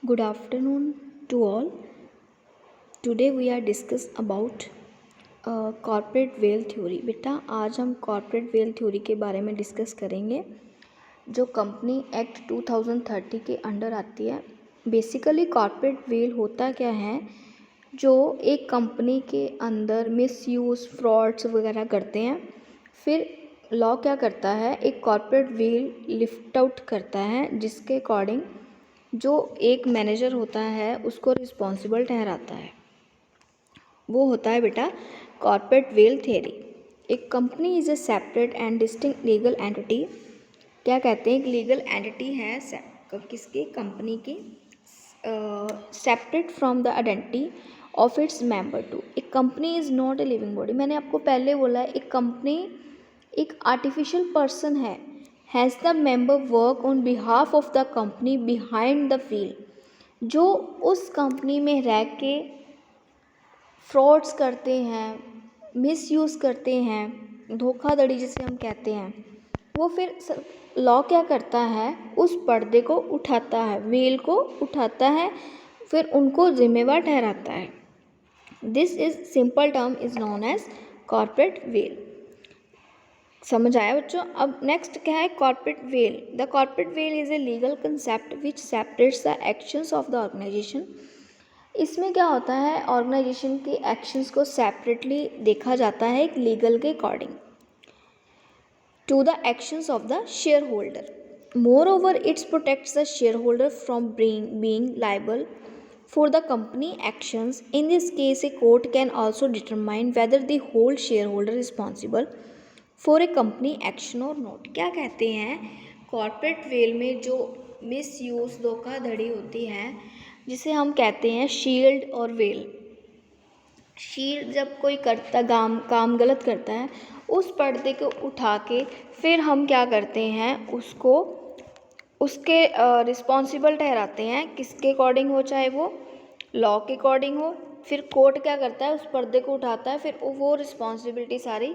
Good afternoon to all. Today we are discuss about corporate veil theory. बेटा आज हम corporate veil theory के बारे में डिस्कस करेंगे जो कंपनी एक्ट 2030 के अंडर आती है। बेसिकली कॉर्पोरेट वेल होता क्या है, जो एक कंपनी के अंदर मिसयूज़ फ्रॉड्स वगैरह करते हैं, फिर लॉ क्या करता है, एक कॉर्पोरेट वेल लिफ्ट आउट करता है जिसके अकॉर्डिंग जो एक मैनेजर होता है उसको रिस्पॉन्सिबल ठहराता है। वो होता है बेटा कॉर्पोरेट वेल थ्योरी। एक company is a separate and distinct legal entity. क्या कहते हैं, एक लीगल एंटिटी है किसकी, कंपनी की, separate from the identity of its member too. एक company is not a living body. मैंने आपको पहले बोला है एक कंपनी एक आर्टिफिशियल पर्सन है। Has the member work on behalf of the company behind the wheel. जो उस कंपनी में रह के फ्रॉड्स करते हैं, मिसयूज़ करते हैं, धोखाधड़ी जिसे हम कहते हैं, वो फिर लॉ क्या करता है, उस पर्दे को उठाता है, वेल को उठाता है, फिर उनको जिम्मेवार ठहराता है। This is simple term is known as corporate veil. समझ आया बच्चों। अब नेक्स्ट क्या है, corporate veil. The corporate veil is a legal concept which separates the actions of the organisation. इसमें क्या होता है, ऑर्गेनाइजेशन के एक्शंस को सेपरेटली देखा जाता है एक लीगल के according to the actions of the shareholder. Moreover its protects the shareholder from being liable for the company actions. In this case, a court can also determine whether the whole shareholder is responsible for a company action or not. क्या कहते हैं, corporate veil में जो misuse धोखाधड़ी होती है जिसे हम कहते हैं शील्ड और वेल। शील्ड जब कोई करता काम गलत करता है, उस पर्दे को उठा के फिर हम क्या करते हैं, उसको उसके रिस्पॉन्सिबल ठहराते हैं, किसके अकॉर्डिंग हो, चाहे वो लॉ के अकॉर्डिंग हो। फिर कोर्ट क्या करता है, उस पर्दे को उठाता है, फिर वो रिस्पॉन्सिबिलिटी सारी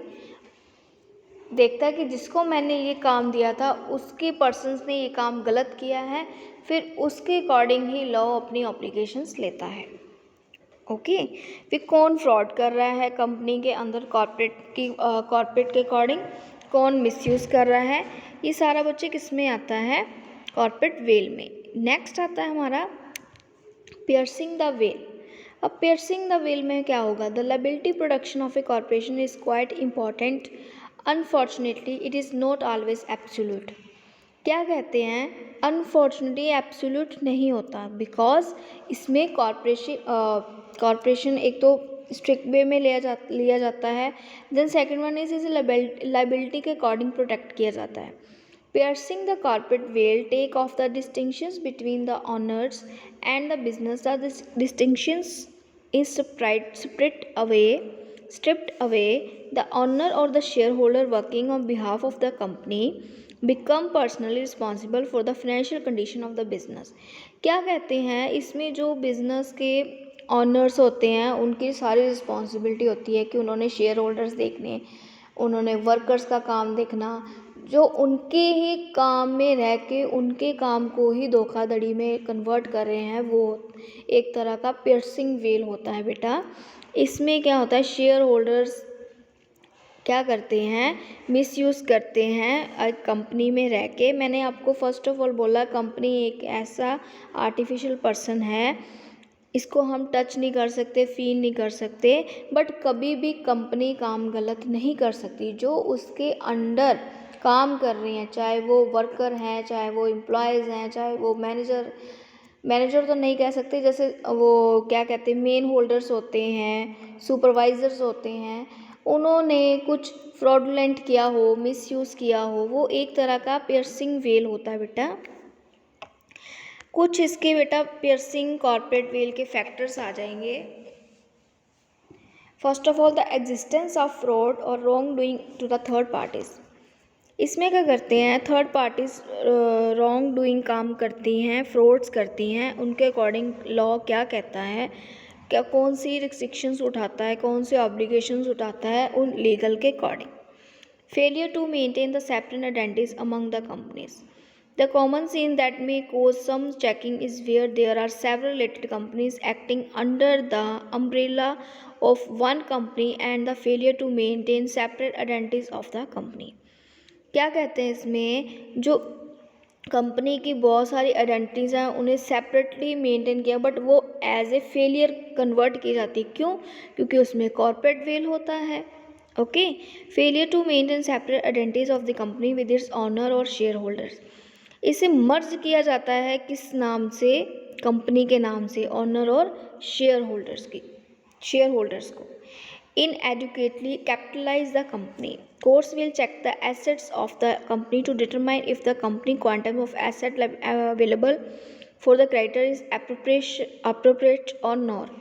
देखता है कि जिसको मैंने ये काम दिया था उसके पर्सन्स ने ये काम गलत किया है, फिर उसके अकॉर्डिंग ही लॉ अपनी ऑब्लिगेशंस लेता है। ओके फिर कौन फ्रॉड कर रहा है कंपनी के अंदर कॉर्पोरेट के अकॉर्डिंग, कौन मिसयूज़ कर रहा है, ये सारा बच्चे किस में आता है, कॉर्पोरेट वेल में। नेक्स्ट आता है हमारा पियर्सिंग द वेल। अब पियर्सिंग द वेल में क्या होगा, the liability production of A corporation is quite important. Unfortunately it is not always absolute. क्या कहते हैं, अनफॉर्चुनेटली एब्सोल्यूट नहीं होता, बिकॉज इसमें कॉर्पोरेशन एक तो स्ट्रिक्ट वे में लिया जाता है, then second one is liability के अकॉर्डिंग प्रोटेक्ट किया जाता है। Piercing the corporate veil take off the distinctions between the owners and the business. The distinctions is stripped away, the owner or the shareholder working on behalf of the company become personally responsible for the financial condition of the business. क्या कहते हैं, इसमें जो business के honours होते हैं उनकी सारी रिस्पॉन्सिबिलिटी होती है कि उन्होंने शेयर होल्डर्स देखने, उन्होंने वर्कर्स का काम देखना, जो उनके ही काम में रह के उनके काम को ही धोखाधड़ी में कन्वर्ट कर रहे हैं, वो एक तरह का पियर्सिंग वेल होता है बेटा। इसमें क्या होता है, शेयर होल्डर्स क्या करते हैं, मिसयूज़ करते हैं कंपनी में रह के। मैंने आपको फर्स्ट ऑफ ऑल बोला कंपनी एक ऐसा आर्टिफिशियल पर्सन है, इसको हम टच नहीं कर सकते, फील नहीं कर सकते, बट कभी भी कंपनी काम गलत नहीं कर सकती। जो उसके अंडर काम कर रहे हैं, चाहे वो वर्कर हैं, चाहे वो एम्प्लॉयज़ हैं, चाहे वो मैनेजर तो नहीं कह सकते, जैसे वो क्या कहते हैं, मेन होल्डर्स होते हैं, सुपरवाइजर्स होते हैं, उन्होंने कुछ फ्रॉडुलेंट किया हो, मिसयूज़ किया हो, वो एक तरह का पियर्सिंग वेल होता है बेटा। कुछ इसके बेटा पियर्सिंग कॉर्पोरेट वेल के फैक्टर्स आ जाएंगे। First of all the existence of fraud और wrong doing to the third parties. इसमें क्या करते हैं, थर्ड पार्टीज रॉन्ग डूइंग काम करती हैं, फ्रॉड्स करती हैं, उनके अकॉर्डिंग लॉ क्या कहता है, क्या कौन सी रिस्ट्रिक्शंस उठाता है, कौन से ऑब्लिगेशंस उठाता है उन लीगल के according. Failure to maintain the separate identities among the companies. The common scene that may cause some checking is where there are several related companies acting under the umbrella of one company and the failure to maintain separate identities of the company. क्या कहते हैं इसमें, जो company की बहुत सारी identities हैं उन्हें सेपरेटली मेंटेन किया बट वो एज ए फेलियर कन्वर्ट की जाती है। क्यों? क्योंकि उसमें कॉर्पोरेट वेल होता है। Okay, failure to maintain separate identities of the company with its owner और शेयर होल्डर्स। इसे मर्ज किया जाता है किस नाम से? कंपनी के नाम से, ऑनर और शेयर होल्डर्स को। Inadequately capitalize the company. Courts will check the assets of the company to determine if the company quantum of asset available for the creditor is appropriate or not.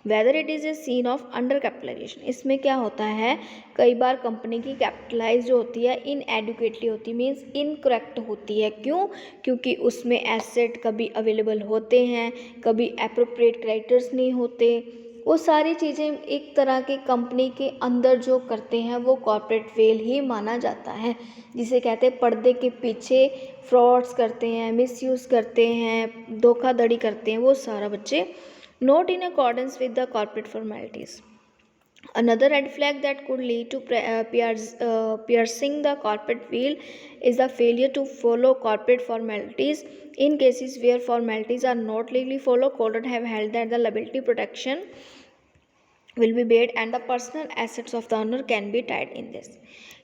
Whether it is a scene of under capitalization. इसमें क्या होता है, कई बार company की capitalise जो होती है इनएडुकेटली होती है, मीन्स इनकरेक्ट होती है। क्यों? क्योंकि उसमें एसेट कभी अवेलेबल होते हैं, कभी एप्रोप्रिएट क्रेडिटर्स नहीं होते। वो सारी चीज़ें एक तरह के कंपनी के अंदर जो करते हैं वो कॉर्पोरेट वेल ही माना जाता है, जिसे कहते हैं पर्दे के पीछे फ्रॉड्स करते हैं, मिसयूज़ करते हैं, धोखाधड़ी करते हैं, वो सारा बच्चे not in accordance with the corporate formalities. Another red flag that could lead to piercing the corporate veil is the failure to follow corporate formalities. In cases where formalities are not legally followed, courts have held that the liability protection will be paid and the personal assets of the owner can be tied in this.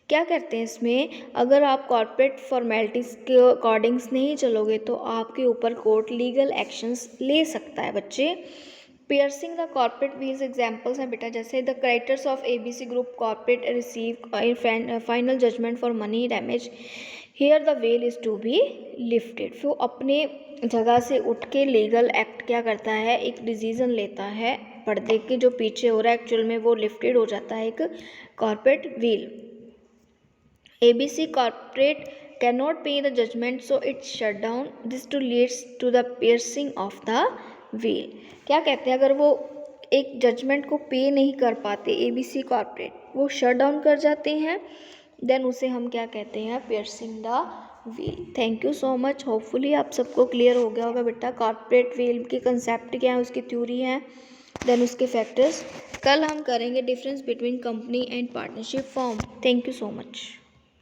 क्या करते हैं इसमें, अगर आप corporate formalities के according नहीं चलोगे तो आपके ऊपर कोर्ट लीगल एक्शंस ले सकता है बच्चे। Piercing the corporate veils examples हैं बेटा, जैसे the creditors of ABC group corporate receive final judgement for money damage, here the veil is to be lifted. फिर अपने जगह से उठ के लीगल एक्ट क्या करता है, एक डिसीजन लेता है, पर्दे के जो पीछे हो रहा है एक्चुअल में वो लिफ्टेड हो जाता है एक corporate veil. ABC corporate cannot pay the judgment so it shut down. This to leads to the piercing of the veil. क्या कहते हैं, अगर वो एक जजमेंट को पे नहीं कर पाते ABC कॉर्पोरेट, वो शट डाउन कर जाते हैं, देन उसे हम क्या कहते हैं, piercing the well. Thank you so much. Hopefully आप सबको क्लियर हो गया होगा बेटा कॉर्पोरेट वेल के कंसेप्ट क्या है, उसकी थ्योरी है, देन उसके फैक्टर्स। कल हम करेंगे difference between company and partnership form. Thank you so much.